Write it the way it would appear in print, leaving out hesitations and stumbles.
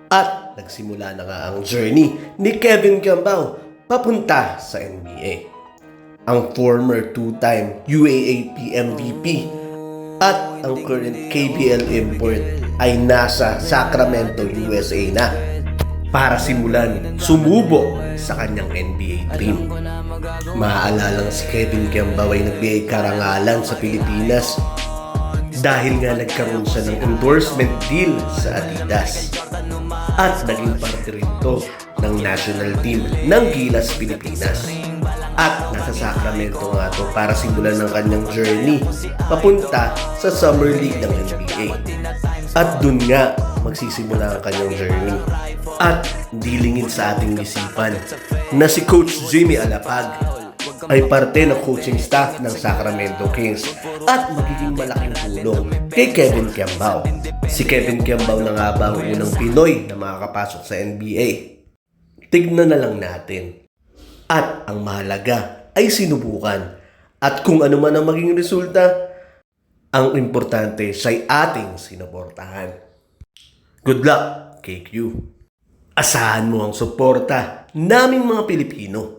At nagsimula na nga ang journey ni Kevin Kiambao papunta sa NBA. Ang former two-time UAAP MVP at ang current KBL import ay nasa Sacramento, USA na para simulan sumubo sa kanyang NBA dream. Maaalala si Kevin Kiambao ay nagbigay karangalan sa Pilipinas dahil nga nagkaroon siya ng endorsement deal sa Adidas at naging parte rin ito ng national team ng Gilas Pilipinas. At nasa Sacramento nga ito para simulan ng kanyang journey papunta sa Summer League ng NBA. At dun nga magsisimula ang kanyang journey. At dilingin sa ating isipan na si Coach Jimmy Alapag ay parte ng coaching staff ng Sacramento Kings at magiging malaking tulong kay Kevin Kiambao. Si Kevin Kiambao na nga ba ang unang Pinoy na makakapasok sa NBA? Tignan na lang natin. At ang mahalaga ay sinubukan. At kung ano man ang maging resulta, ang importante siya'y ating sinuportahan. Good luck, KQ! Asahan mo ang suporta naming mga Pilipino.